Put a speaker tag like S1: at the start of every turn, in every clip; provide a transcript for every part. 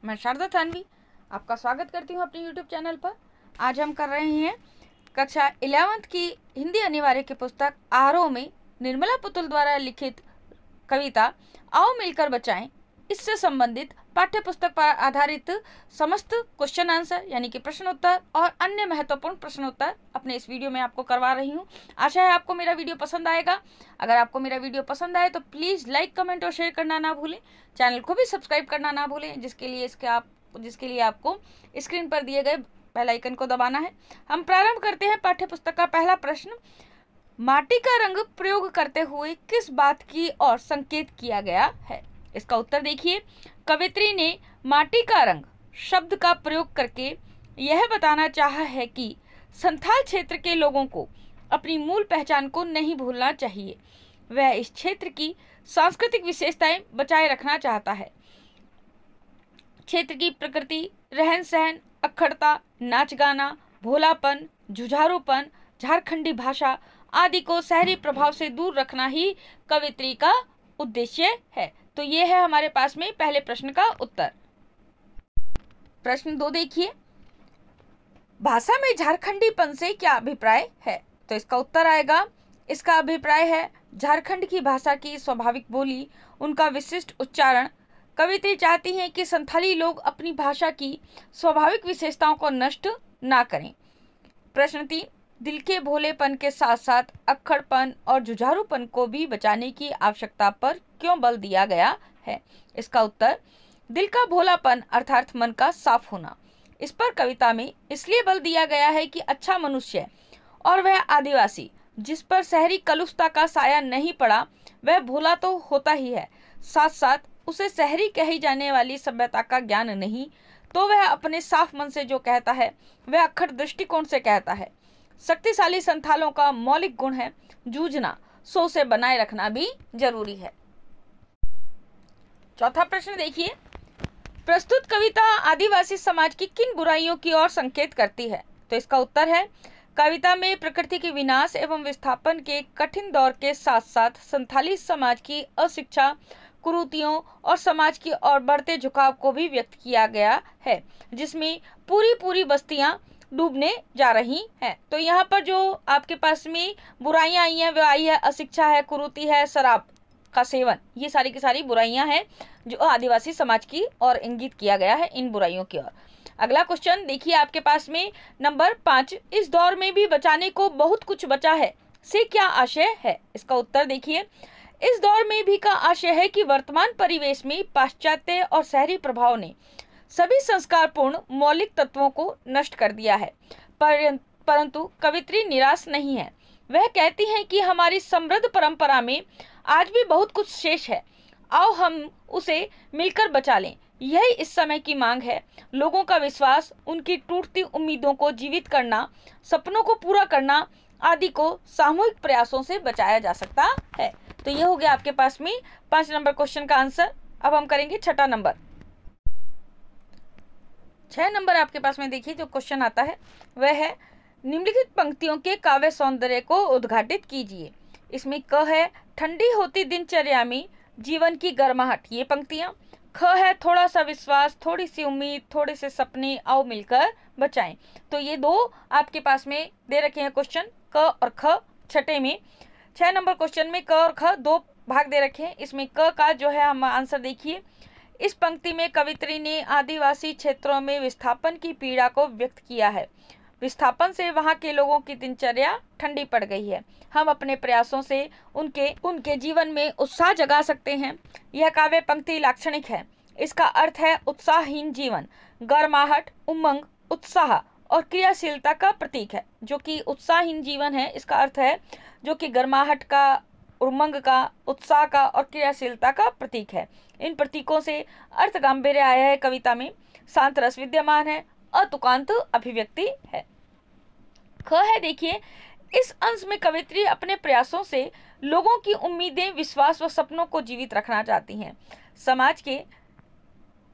S1: मैं शारदा थानवी आपका स्वागत करती हूँ अपने YouTube चैनल पर। आज हम कर रहे हैं कक्षा 11th की हिंदी अनिवार्य की पुस्तक आरोह में निर्मला पुतुल द्वारा लिखित कविता आओ मिलकर बचाएं, इससे संबंधित पाठ्य पुस्तक पर आधारित समस्त क्वेश्चन आंसर यानी कि प्रश्न उत्तर और अन्य महत्वपूर्ण प्रश्न उत्तर अपने इस वीडियो में आपको करवा रही हूँ। आशा है आपको मेरा वीडियो पसंद आएगा। अगर आपको मेरा वीडियो पसंद आए तो प्लीज़ लाइक, कमेंट और शेयर करना ना भूलें। चैनल को भी सब्सक्राइब करना ना भूलें, जिसके लिए आपको स्क्रीन पर दिए गए बेल आइकन को दबाना है। हम प्रारंभ करते हैं पाठ्य पुस्तक का पहला प्रश्न। माटी का रंग प्रयोग करते हुए किस बात की ओर संकेत किया गया है? इसका उत्तर देखिए। कवित्री ने माटी का रंग शब्द का प्रयोग करके यह बताना चाहा है कि संथाल क्षेत्र के लोगों को अपनी मूल पहचान को नहीं भूलना चाहिए। वह इस क्षेत्र की सांस्कृतिक विशेषताएं बचाए रखना चाहता है। क्षेत्र की प्रकृति, रहन सहन, अखड़ता, नाच गाना, भोलापन, जुझारूपन, झारखंडी भाषा आदि को शहरी प्रभाव से दूर रखना ही कवित्री का उद्देश्य है। तो ये है हमारे पास में पहले प्रश्न का उत्तर। प्रश्न 2 देखिए। भाषा में झारखंडीपन से क्या अभिप्राय है? तो इसका उत्तर आएगा, इसका अभिप्राय है झारखंड की भाषा की स्वाभाविक बोली, उनका विशिष्ट उच्चारण। कवित्री चाहती हैं कि संथाली लोग अपनी भाषा की स्वाभाविक विशेषताओं को नष्ट ना करें। प्रश्न 3, दिल के भोलेपन के साथ साथ अक्खड़पन और जुझारूपन को भी बचाने की आवश्यकता पर क्यों बल दिया गया है? इसका उत्तर, दिल का भोलापन अर्थात मन का साफ होना, इस पर कविता में इसलिए बल दिया गया है कि अच्छा मनुष्य और वह आदिवासी जिस पर शहरी कलुषता का साया नहीं पड़ा वह भोला तो होता ही है, साथ साथ उसे शहरी कही जाने वाली सभ्यता का ज्ञान नहीं, तो वह अपने साफ मन से जो कहता है वह अक्खड़ दृष्टिकोण से कहता है। शक्तिशाली संथालों का मौलिक गुण है जूझना, सो उसे बनाए रखना भी जरूरी है। चौथा प्रश्न देखिए। प्रस्तुत कविता आदिवासी समाज की किन बुराइयों की ओर संकेत करती है? तो इसका उत्तर है, कविता में प्रकृति के विनाश एवं विस्थापन के कठिन दौर के साथ साथ संथाली समाज की अशिक्षा, कुरीतियों और समाज की ओर बढ़ते झुकाव को भी व्यक्त किया गया है, जिसमें पूरी बस्तियां डूबने जा रही हैं। तो यहाँ पर जो आपके पास में बुराइयां आई हैं, वो आई है अशिक्षा है, कुरीति है, शराब का सेवन, ये सारी की सारी बुराइयां हैं जो आदिवासी समाज की ओर इंगित किया गया है, इन बुराइयों की ओर। अगला क्वेश्चन देखिए आपके पास में नंबर 5, इस दौर में भी बचाने को बहुत कुछ बचा है से क्या आशय है? इसका उत्तर देखिए। इस दौर में भी का आशय है कि वर्तमान परिवेश में पाश्चात्य और शहरी प्रभाव ने सभी संस्कारपूर्ण मौलिक तत्वों को नष्ट कर दिया है, परंतु कवित्री निराश नहीं है। वह कहती हैं कि हमारी समृद्ध परंपरा में आज भी बहुत कुछ शेष है, आओ हम उसे मिलकर बचा लें। यही इस समय की मांग है। लोगों का विश्वास, उनकी टूटती उम्मीदों को जीवित करना, सपनों को पूरा करना आदि को सामूहिक प्रयासों से बचाया जा सकता है। तो ये हो गया आपके पास में 5 नंबर क्वेश्चन का आंसर। अब हम करेंगे 6 नंबर। 6 नंबर आपके पास में देखिए जो क्वेश्चन आता है वह है, निम्नलिखित पंक्तियों के काव्य सौंदर्य को उद्घाटित कीजिए। इसमें क है, ठंडी होती दिनचर्या में जीवन की गर्माहट, ये पंक्तियां। ख है, थोड़ा सा विश्वास, थोड़ी सी उम्मीद, थोड़े से सपने, आओ मिलकर बचाएं। तो ये 2 आपके पास में दे रखे हैं क्वेश्चन, क और ख। छठे में 6 नंबर क्वेश्चन में क और ख 2 भाग दे रखे हैं। इसमें क का जो है हम आंसर देखिए। इस पंक्ति में कवित्री ने आदिवासी क्षेत्रों में विस्थापन की पीड़ा को व्यक्त किया है। विस्थापन से वहां के लोगों की दिनचर्या ठंडी पड़ गई है। हम अपने प्रयासों से उनके जीवन में उत्साह जगा सकते हैं। यह काव्य पंक्ति लाक्षणिक है। इसका अर्थ है उत्साहहीन जीवन, गर्माहट, उमंग, उत्साह और क्रियाशीलता का प्रतीक है। जो कि उत्साहहीन जीवन है, इसका अर्थ है जो कि गर्माहट का, उमंग का, उत्साह का और क्रियाशीलता का प्रतीक है। इन प्रतीकों से अर्थ गांभीर्य आया है कविता में, शांत रस विद्यमान है, अतुकांत अभिव्यक्ति है। ख है देखिए, इस अंश में कवित्री अपने प्रयासों से लोगों की उम्मीदें, विश्वास व सपनों को जीवित रखना चाहती हैं। समाज के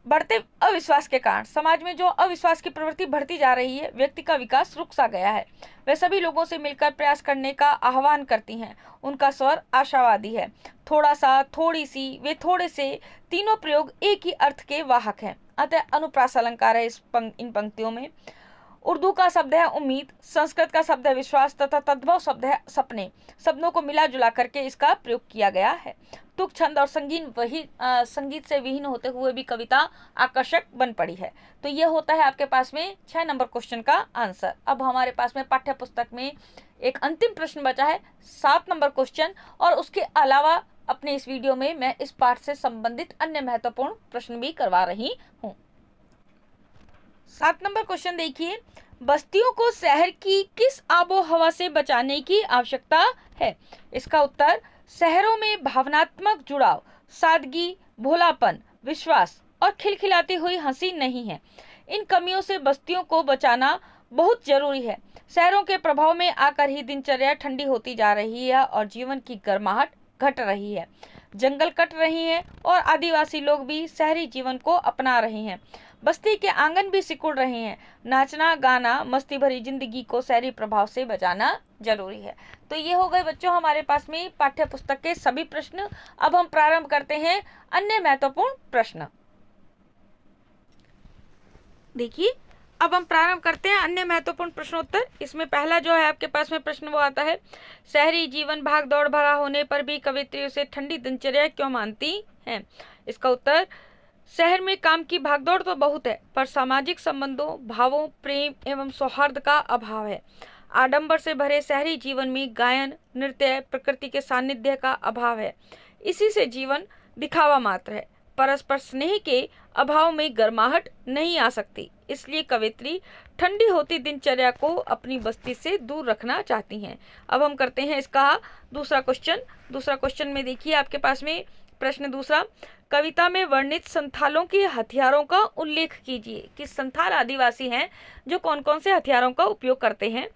S1: बढ़ते अविश्वास के कारण समाज में जो अविश्वास की प्रवृत्ति बढ़ती जा रही है, व्यक्ति का विकास रुक सा गया है। वे सभी लोगों से मिलकर प्रयास करने का आह्वान करती हैं। उनका स्वर आशावादी है। थोड़ा सा, थोड़ी सी, वे थोड़े से, तीनों प्रयोग एक ही अर्थ के वाहक हैं। अतः अनुप्रास अलंकार है इन पंक्तियों में। उर्दू का शब्द है उम्मीद, संस्कृत का शब्द है विश्वास तथा तद्भव शब्द है सपने। शब्दों को मिला जुला करके इसका प्रयोग किया गया है। तुक, छंद और संगीत से विहीन होते हुए भी कविता आकर्षक बन पड़ी है। तो ये होता है आपके पास में 6 नंबर क्वेश्चन का आंसर। अब हमारे पास में पाठ्य पुस्तक में एक अंतिम प्रश्न बचा है 7 नंबर क्वेश्चन, और उसके अलावा अपने इस वीडियो में मैं इस पाठ से संबंधित अन्य महत्वपूर्ण प्रश्न भी करवा रही हूँ। 7 नंबर क्वेश्चन देखिए, बस्तियों को शहर की किस आबो हवा से बचाने की आवश्यकता है? इसका उत्तर, शहरों में भावनात्मक जुड़ाव, सादगी, भोलापन, विश्वास और खिलखिलाती हुई हंसी नहीं है। इन कमियों से बस्तियों को बचाना बहुत जरूरी है। शहरों के प्रभाव में आकर ही दिनचर्या ठंडी होती जा रही है और जीवन की गर्माहट घट रही है। जंगल कट रहे हैं और आदिवासी लोग भी शहरी जीवन को अपना रहे हैं। बस्ती के आंगन भी सिकुड़ रहे हैं। नाचना, गाना, मस्ती भरी जिंदगी को शहरी प्रभाव से बचाना जरूरी है। तो ये हो गए बच्चों हमारे पास में पाठ्य पुस्तक के सभी प्रश्न। अब हम प्रारंभ करते हैं अन्य महत्वपूर्ण प्रश्न। देखिए, अब हम प्रारंभ करते हैं अन्य महत्वपूर्ण प्रश्नोत्तर। इसमें पहला जो है आपके पास में प्रश्न वो आता है, शहरी जीवन भाग दौड़ भरा होने पर भी कवित्री उसे ठंडी दिनचर्या क्यों मानती है? इसका उत्तर, शहर में काम की भागदौड़ तो बहुत है, पर सामाजिक संबंधों, भावों, प्रेम एवं सौहार्द का अभाव है। आडंबर से भरे शहरी जीवन में गायन, नृत्य, प्रकृति के सानिध्य का अभाव है। इसी से जीवन दिखावा मात्र है। परस्पर स्नेह के अभाव में गर्माहट नहीं आ सकती। इसलिए कवित्री ठंडी होती दिनचर्या को अपनी बस्ती से दूर रखना चाहती हैं। अब हम करते हैं इसका दूसरा क्वेश्चन। दूसरा क्वेश्चन में देखिए आपके पास में प्रश्न दूसरा, कविता में वर्णित संथालों के हथियारों का उल्लेख कीजिए कि संथाल आदिवासी हैं जो कौन कौन से हथियारों का उपयोग करते हैं।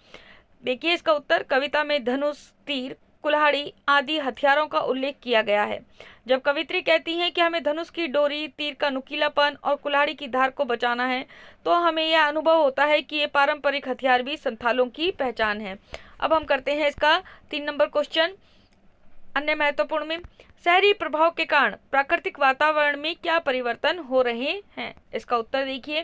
S1: देखिए इसका उत्तर, कविता में धनुष, तीर, कुल्हाड़ी आदि हथियारों का उल्लेख किया गया है। जब कवित्री कहती हैं कि हमें धनुष की डोरी, तीर का नुकीलापन और कुल्हाड़ी की धार को बचाना है, तो हमें यह अनुभव होता है कि ये पारंपरिक हथियार भी संथालों की पहचान है। अब हम करते हैं इसका 3 नंबर क्वेश्चन अन्य महत्वपूर्ण में, शहरी प्रभाव के कारण प्राकृतिक वातावरण में क्या परिवर्तन हो रहे हैं? इसका उत्तर देखिए,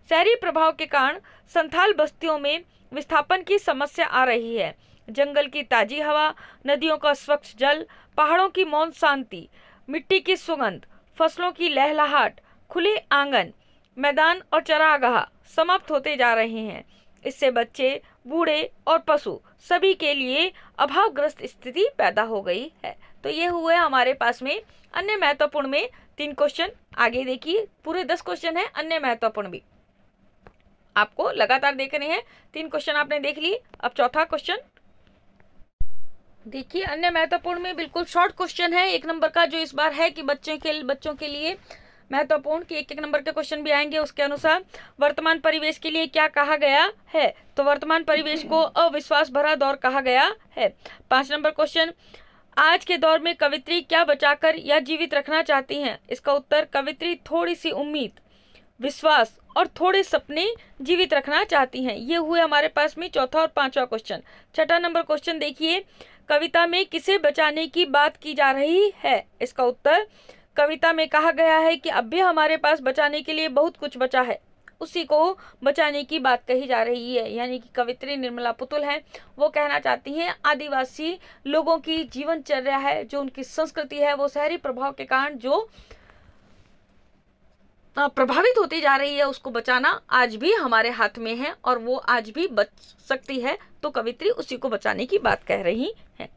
S1: शहरी प्रभाव के कारण संथाल बस्तियों में विस्थापन की समस्या आ रही है। जंगल की ताजी हवा, नदियों का स्वच्छ जल, पहाड़ों की मौन शांति, मिट्टी की सुगंध, फसलों की लहलहाट, खुले आंगन, मैदान और चरागाह समाप्त होते जा रहे हैं। इससे बच्चे, बूढ़े और पशु सभी के लिए अभावग्रस्त स्थिति पैदा हो गई है। तो ये हुए हमारे पास में अन्य महत्वपूर्ण में 3 क्वेश्चन। आगे देखिए, पूरे 10 क्वेश्चन है, अन्य महत्वपूर्ण भी आपको लगातार देखने हैं। 3 क्वेश्चन आपने देख लिए। अब चौथा क्वेश्चन देखिए, अन्य महत्वपूर्ण में बिल्कुल शॉर्ट क्वेश्चन है 1 नंबर का, जो इस बार है कि बच्चों के लिए महत्वपूर्ण कि 1-1 नंबर के क्वेश्चन भी आएंगे। उसके अनुसार वर्तमान परिवेश के लिए क्या कहा गया है? तो वर्तमान परिवेश को अविश्वास भरा दौर कहा गया है। 5 नंबर क्वेश्चन, आज के दौर में कवित्री क्या बचाकर या जीवित रखना चाहती हैं? इसका उत्तर, कवित्री थोड़ी सी उम्मीद, विश्वास और थोड़े सपने जीवित रखना चाहती हैं। ये हुए हमारे पास में चौथा और 5वां क्वेश्चन। 6ठा नंबर क्वेश्चन देखिए, कविता में किसे बचाने की बात की जा रही है? इसका उत्तर, कविता में कहा गया है कि अब भी हमारे पास बचाने के लिए बहुत कुछ बचा है, उसी को बचाने की बात कही जा रही है। यानी कि कवित्री निर्मला पुतुल हैं, वो कहना चाहती हैं आदिवासी लोगों की जीवनचर्या है, जो उनकी संस्कृति है, वो शहरी प्रभाव के कारण जो प्रभावित होती जा रही है, उसको बचाना आज भी हमारे हाथ में है और वो आज भी बच सकती है। तो कवित्री उसी को बचाने की बात कह रही है।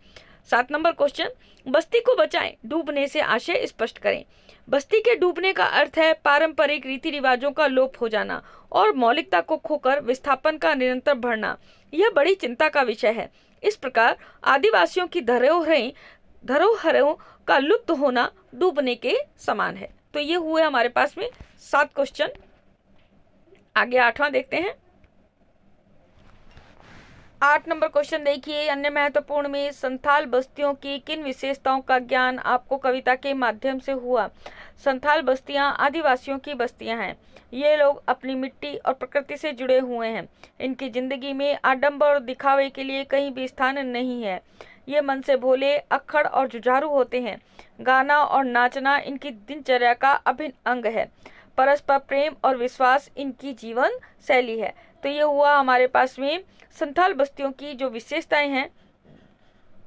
S1: 7 नंबर क्वेश्चन, बस्ती को बचाएं, डूबने से आशय स्पष्ट करें। बस्ती के डूबने का अर्थ है पारंपरिक रीति रिवाजों का लोप हो जाना और मौलिकता को खोकर विस्थापन का निरंतर बढ़ना। यह बड़ी चिंता का विषय है। इस प्रकार आदिवासियों की धरोहरों का लुप्त होना डूबने के समान है। तो ये हुए हमारे पास में 7 क्वेश्चन। आगे 8वां देखते हैं। 8 नंबर क्वेश्चन देखिए, अन्य महत्वपूर्ण में संथाल बस्तियों की किन विशेषताओं का ज्ञान आपको कविता के माध्यम से हुआ? संथाल बस्तियां आदिवासियों की बस्तियां हैं। ये लोग अपनी मिट्टी और प्रकृति से जुड़े हुए हैं। इनकी जिंदगी में आडंबर और दिखावे के लिए कहीं भी स्थान नहीं है। ये मन से भोले, अक्खड़ और जुझारू होते हैं। गाना और नाचना इनकी दिनचर्या का अभिन्न अंग है। परस्पर प्रेम और विश्वास इनकी जीवन शैली है। तो ये हुआ हमारे पास में संथाल बस्तियों की जो विशेषताएं हैं,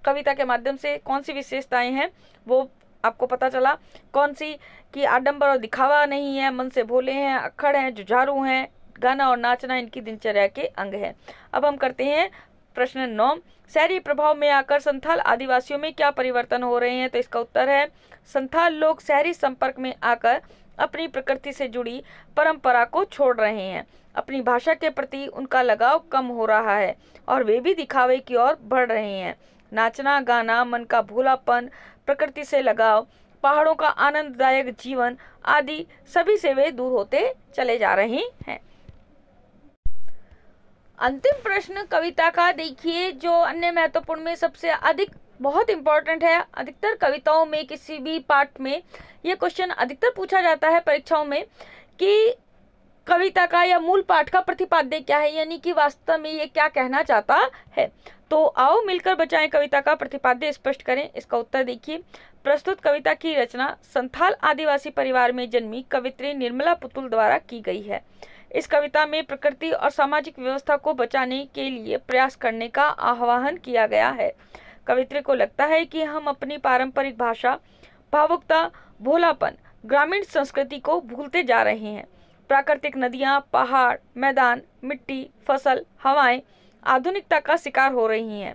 S1: कविता के माध्यम से कौन सी विशेषताएं हैं वो आपको पता चला। कौन सी कि आडंबर और दिखावा नहीं है, मन से भोले हैं, अक्खड़ हैं, जुझारू हैं, गाना और नाचना इनकी दिनचर्या के अंग है। अब हम करते हैं प्रश्न 9। शहरी प्रभाव में आकर संथाल आदिवासियों में क्या परिवर्तन हो रहे हैं? तो इसका उत्तर है संथाल लोग शहरी संपर्क में आकर अपनी प्रकृति से जुड़ी परंपरा को छोड़ रहे हैं। अपनी भाषा के प्रति उनका लगाव कम हो रहा है और वे भी दिखावे की ओर बढ़ रहे हैं। नाचना, गाना, मन का भोलापन, प्रकृति से लगाव, पहाड़ों का आनंददायक जीवन आदि सभी से वे दूर होते चले जा रहे हैं। अंतिम प्रश्न कविता का देखिए, जो अन्य महत्वपूर्ण में सबसे अधिक बहुत इंपॉर्टेंट है। अधिकतर कविताओं में किसी भी पाठ में ये क्वेश्चन अधिकतर पूछा जाता है परीक्षाओं में कि कविता का या मूल पाठ का प्रतिपाद्य क्या है, यानी कि वास्तव में ये क्या कहना चाहता है। तो आओ मिलकर बचाएं कविता का प्रतिपाद्य स्पष्ट करें। इसका उत्तर देखिए, प्रस्तुत कविता की रचना संथाल आदिवासी परिवार में जन्मी कवित्री निर्मला पुतुल द्वारा की गई है। इस कविता में प्रकृति और सामाजिक व्यवस्था को बचाने के लिए प्रयास करने का आह्वान किया गया है। कवित्री को लगता है कि हम अपनी पारंपरिक भाषा, भावुकता, भोलापन, ग्रामीण संस्कृति को भूलते जा रहे हैं। प्राकृतिक नदियां, पहाड़, मैदान, मिट्टी, फसल, हवाएं आधुनिकता का शिकार हो रही हैं।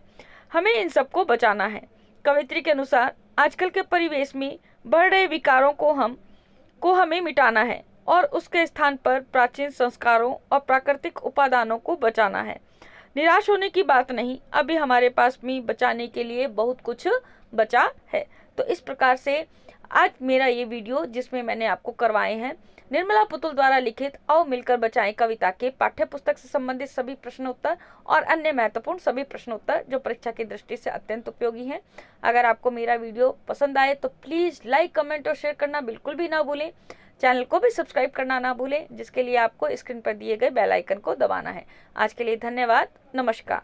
S1: हमें इन सबको बचाना है। कवित्री के अनुसार आजकल के परिवेश में बढ़ रहे विकारों को हमें मिटाना है और उसके स्थान पर प्राचीन संस्कारों और प्राकृतिक उपादानों को बचाना है। निराश होने की बात नहीं, अभी हमारे पास में बचाने के लिए बहुत कुछ बचा है। तो इस प्रकार से आज मेरा ये वीडियो जिसमें मैंने आपको करवाए हैं निर्मला पुतुल द्वारा लिखित आओ मिलकर बचाएं कविता के पाठ्य पुस्तक से संबंधित सभी प्रश्न उत्तर और अन्य महत्वपूर्ण सभी प्रश्न उत्तर जो परीक्षा की दृष्टि से अत्यंत उपयोगी हैं। अगर आपको मेरा वीडियो पसंद आए तो प्लीज लाइक, कमेंट और शेयर करना बिल्कुल भी ना भूलें। चैनल को भी सब्सक्राइब करना ना भूलें, जिसके लिए आपको स्क्रीन पर दिए गए बेल आइकन को दबाना है। आज के लिए धन्यवाद। नमस्कार।